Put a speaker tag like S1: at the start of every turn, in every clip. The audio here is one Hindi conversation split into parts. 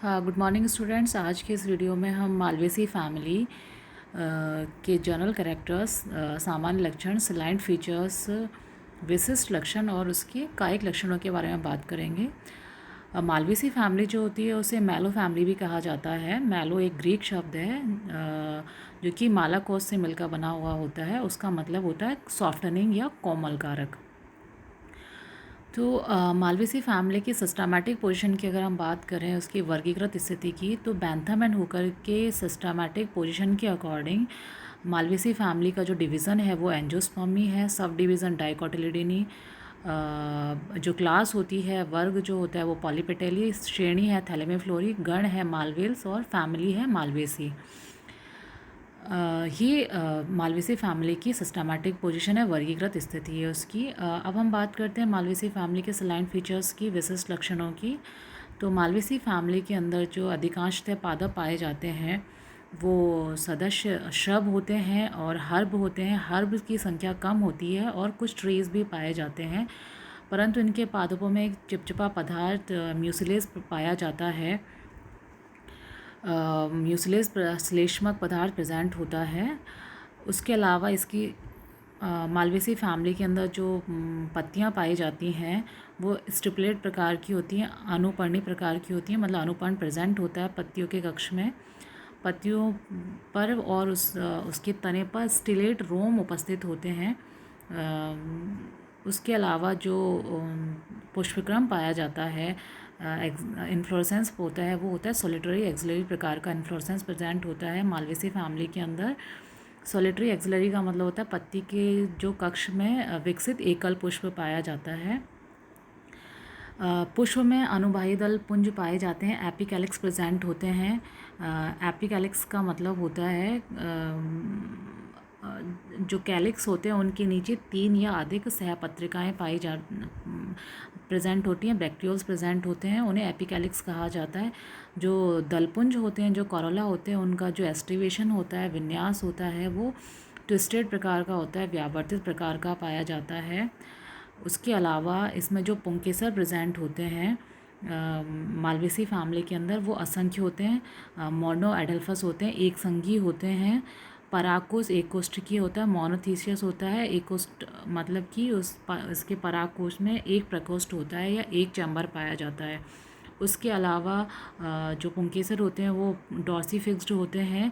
S1: हाँ, गुड मॉर्निंग स्टूडेंट्स। आज के इस वीडियो में हम मालवेसी फैमिली के जनरल कैरेक्टर्स, सामान्य लक्षण, सलाइन फीचर्स, विशिष्ट लक्षण और उसके कायिक लक्षणों के बारे में बात करेंगे। मालवेसी फैमिली जो होती है उसे मैलो फैमिली भी कहा जाता है। मैलो एक ग्रीक शब्द है जो कि मालाकोस से मिलकर बना हुआ होता है। उसका मतलब होता है सॉफ्टनिंग या कोमल कारक। तो मालवेसी फैमिली की सिस्टमैटिक पोजीशन की अगर हम बात करें, उसकी वर्गीकृत स्थिति की, तो बैंथम एंड हुकर के सिस्टमैटिक पोजीशन के अकॉर्डिंग मालवेसी फैमिली का जो डिवीज़न है वो एंजियोस्पर्मी है, सब डिवीज़न डाइकोटिलिडनी, जो क्लास होती है, वर्ग जो होता है वो पॉलीपेटेली, श्रेणी है थैलेमिफ्लोरी, गण है मालवेल्स और फैमिली है मालवेसी। ये मालवेसी फैमिली की सिस्टमैटिक पोजीशन है, वर्गीकृत स्थिति है उसकी। अब हम बात करते हैं मालवेसी फैमिली के सलाइन फीचर्स की, विशिष्ट लक्षणों की। तो मालवेसी फैमिली के अंदर जो अधिकांशतः पादप पाए जाते हैं वो सदस्य श्रब होते हैं और हर्ब होते हैं। हर्ब की संख्या कम होती है और कुछ ट्रीज भी पाए जाते हैं, परंतु इनके पादपों में एक चिपचिपा पदार्थ म्यूसिलेज पाया जाता है। म्यूसिलेज श्लेष्मक पदार्थ प्रेजेंट होता है। उसके अलावा इसकी मालवेसी फैमिली के अंदर जो पत्तियां पाई जाती हैं वो स्टिपुलेट प्रकार की होती हैं, अनुपर्णी प्रकार की होती हैं, मतलब अनुपर्ण प्रेजेंट होता है पत्तियों के कक्ष में, पत्तियों पर, और उसके तने पर स्टिलेट रोम उपस्थित होते हैं। उसके अलावा जो पुष्पक्रम पाया जाता है, इन्फ्लोरेसेंस होता है, वो होता है सोलिटरी एक्सिलरी प्रकार का इन्फ्लोरेसेंस प्रेजेंट होता है मालवेसी फैमिली के अंदर। सोलिटरी एक्सिलरी का मतलब होता है पत्ती के जो कक्ष में विकसित एकल पुष्प पाया जाता है। पुष्प में अनुभाई दल पुंज पाए जाते हैं, एपिकैलिक्स प्रेजेंट होते हैं। एपिकैलिक्स का मतलब होता है जो कैलिक्स होते हैं उनके नीचे 3 या अधिक सहपत्रिकाएं प्रेजेंट होती हैं, बैक्टीरियोल्स प्रेजेंट होते हैं, उन्हें एपिकैलिक्स कहा जाता है। जो दलपुंज होते हैं, जो कोरोला होते हैं, उनका जो एस्टिवेशन होता है, विन्यास होता है, वो ट्विस्टेड प्रकार का होता है, व्यावर्तित प्रकार का पाया जाता है। उसके अलावा इसमें जो पुंकेसर प्रेजेंट होते हैं मालवेसी फैमिली के अंदर, वो असंख्य होते हैं, मोनो एडल्फस होते हैं, एक संघी होते हैं। परागकोश एक कोष्ठकीय होता है, मोनोथीसियस होता है। एक कोष्ठ मतलब कि इसके परागकोश में एक प्रकोष्ठ होता है या एक चैम्बर पाया जाता है। उसके अलावा जो पुंकेसर होते हैं वो डॉर्सीफिक्स्ड होते हैं,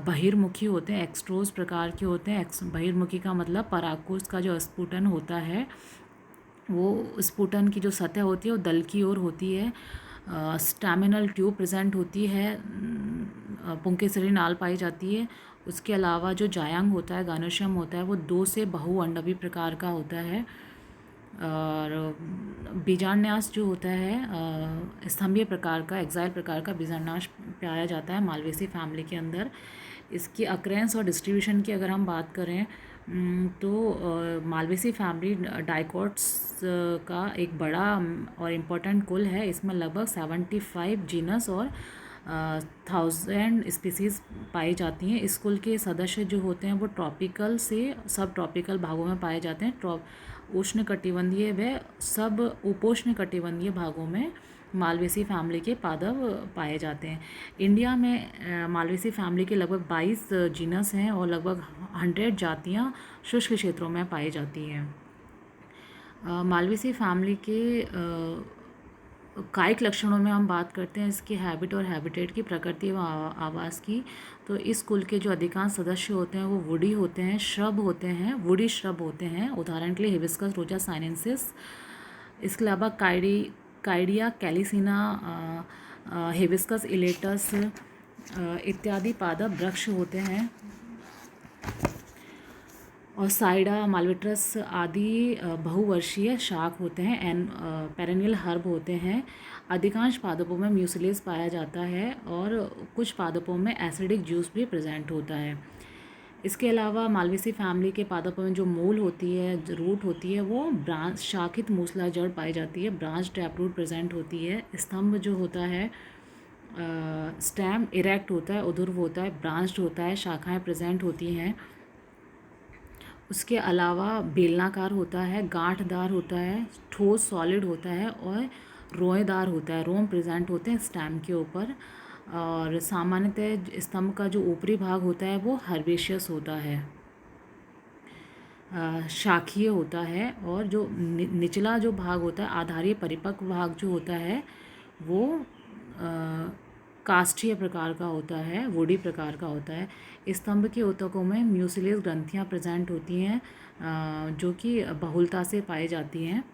S1: बहिर्मुखी होते हैं, एक्सट्रोज प्रकार के होते हैं। बहिर्मुखी का मतलब परागकोश का जो स्पुटन होता है, वो स्पुटन की जो सतह होती है वो दल की ओर होती है। स्टैमिनल ट्यूब प्रेजेंट होती है, पुंकेसरी नाल पाई जाती है। उसके अलावा जो जायांग होता है, गानोशियम होता है, वो 2 से बहुअंडवी प्रकार का होता है। और बीजान्यास जो होता है स्तंभीय प्रकार का, एक्साइल प्रकार का बीजान्यास पाया जाता है मालवेसी फैमिली के अंदर। इसकी अक्रेंस और डिस्ट्रीब्यूशन की अगर हम बात करें तो मालवेसी फैमिली डाइकोट्स का एक बड़ा और इम्पोर्टेंट कुल है। इसमें लगभग 75 जीनस और 1000 स्पीसीज़ पाई जाती हैं। इस कुल के सदस्य जो होते हैं वो ट्रॉपिकल से सब ट्रॉपिकल भागों में पाए जाते हैं। उष्ण कटिबंधीय व सब उपोष्ण कटिबंधीय भागों में मालवेसी फैमिली के पादप पाए जाते हैं। इंडिया में मालवेसी फैमिली के लगभग 22 जीनस हैं और लगभग 100 जातियां शुष्क क्षेत्रों में पाई जाती हैं। मालवेसी फैमिली के कायिक लक्षणों में हम बात करते हैं इसके हैबिट और हैबिटेट की, प्रकृति व आवास की। तो इस कुल के जो अधिकांश सदस्य होते हैं वो वुडी होते हैं, श्रब होते हैं, वुडी श्रब होते हैं। उदाहरण के लिए हिबिस्कस रोजा साइनेंसिस। इसके अलावा काइडिया कैलिसिना, हिबिस्कस इलेटस इत्यादि पादप वृक्ष होते हैं। और साइडा, मालविट्रस आदि बहुवर्षीय शाख होते हैं, एंड पेरेनियल हर्ब होते हैं। अधिकांश पादपों में म्यूसिलेज पाया जाता है और कुछ पादपों में एसिडिक जूस भी प्रेजेंट होता है। इसके अलावा मालवेसी फैमिली के पादपों में जो मूल होती है, रूट होती है, वो ब्रांच शाखित मूसला जड़ पाई जाती है, ब्रांच टैप रूट प्रेजेंट होती है। स्तंभ जो होता है, स्टेम इरेक्ट होता है, उधुर्व होता है, ब्रांच्ड होता है, शाखाएं प्रेजेंट होती हैं। उसके अलावा बेलनाकार होता है, गांठदार होता है, ठोस सॉलिड होता है और रोएदार होता है, रोम प्रेजेंट होते हैं स्टेम के ऊपर। और सामान्यतः स्तंभ का जो ऊपरी भाग होता है वो हर्बेशियस होता है, शाखीय होता है। और जो निचला जो भाग होता है, आधारीय परिपक्व भाग जो होता है वो काष्ठीय प्रकार का होता है, वुडी प्रकार का होता है। स्तंभ के ऊतकों में म्यूसिलेस ग्रंथियाँ प्रेजेंट होती हैं, जो कि बहुलता से पाई जाती हैं।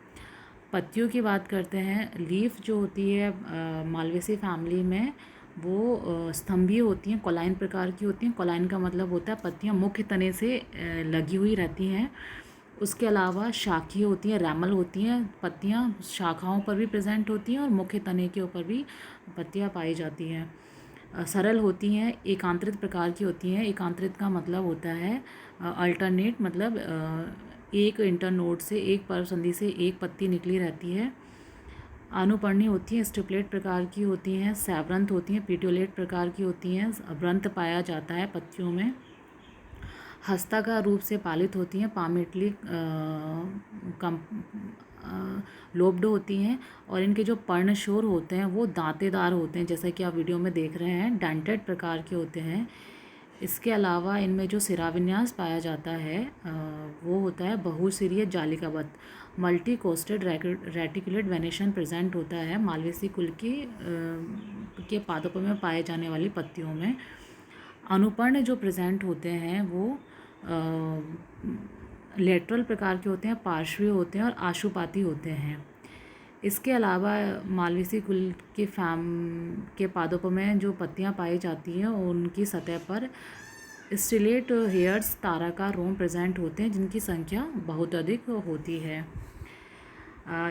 S1: पत्तियों की बात करते हैं। लीफ जो होती है मालवेसी फैमिली में वो स्तंभीय होती हैं, कोलाइन प्रकार की होती हैं। कोलाइन का मतलब होता है पत्तियां मुख्य तने से लगी हुई रहती हैं। उसके अलावा शाखीय होती हैं, रैमल होती हैं। पत्तियां शाखाओं पर भी प्रेजेंट होती हैं और मुख्य तने के ऊपर भी पत्तियां पाई जाती हैं। सरल होती हैं, एकांतरित प्रकार की होती हैं। एकांतरित का मतलब होता है अल्टरनेट, मतलब एक इंटरनोड से, एक पर्व संधि से एक पत्ती निकली रहती है। अनुपर्णी होती हैं, स्टिपुलेट प्रकार की होती हैं। सैवरंत होती हैं, पिट्यूलेट प्रकार की होती हैं। व्रंत पाया जाता है पत्तियों में। हस्ताकार रूप से पालित होती हैं, पामेटली कम लोब्ड होती हैं। और इनके जो पर्णशोर होते हैं वो दांतेदार होते हैं, जैसा कि आप वीडियो में देख रहे हैं, डेंटेड प्रकार के होते हैं। इसके अलावा इनमें जो सिराविन्यास पाया जाता है वो होता है बहुसिरीय जालिकाबद्ध, मल्टी कोस्टेड रेटिकुलेट वेनेशन प्रेजेंट होता है मालवेसी कुल के पादपों में पाए जाने वाली पत्तियों में। अनुपर्ण जो प्रेजेंट होते हैं वो लेटरल प्रकार के होते हैं, पार्श्वीय होते हैं और आशुपाती होते हैं। इसके अलावा मालवेसी कुल के पादपों में जो पत्तियां पाई जाती हैं उनकी सतह पर स्टिलेट हेयर्स, ताराकार रोम प्रेजेंट होते हैं, जिनकी संख्या बहुत अधिक होती है।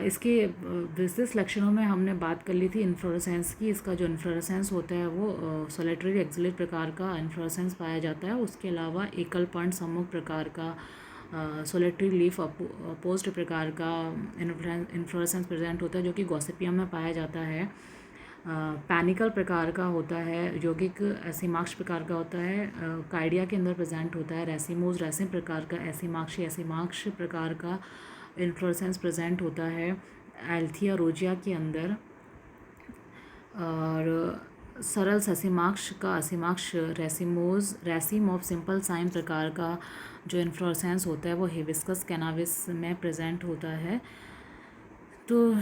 S1: इसके विशिष्ट लक्षणों में हमने बात कर ली थी इन्फ्लोरेसेंस की। इसका जो इन्फ्लोरेसेंस होता है वो सोलिटरी एक्सिलेट प्रकार का इन्फ्लोरेसेंस पाया जाता है। उसके अलावा एकल पर्ण सम्मुख प्रकार का सोलिटरी लीफ अपोज्ड प्रकार का इन्फ्लोरेसेंस प्रेजेंट होता है, जो कि गॉसिपियम में पाया जाता है। पैनिकल प्रकार का होता है, यौगिक एसिमाक्ष प्रकार का होता है, काइडिया के अंदर प्रेजेंट होता है। रेसिमोज रेसिम प्रकार का, एसिमाक्ष प्रकार का इन्फ्लोरेसेंस प्रेजेंट होता है एल्थिया रोजिया के अंदर। और सरल ससिमाक्ष का असिमाक्ष रेसिम ऑफ सिंपल साइन प्रकार का जो इन्फ्लोरेसेंस होता है वो हिबिस्कस कैनाबिस में प्रेजेंट होता है। तो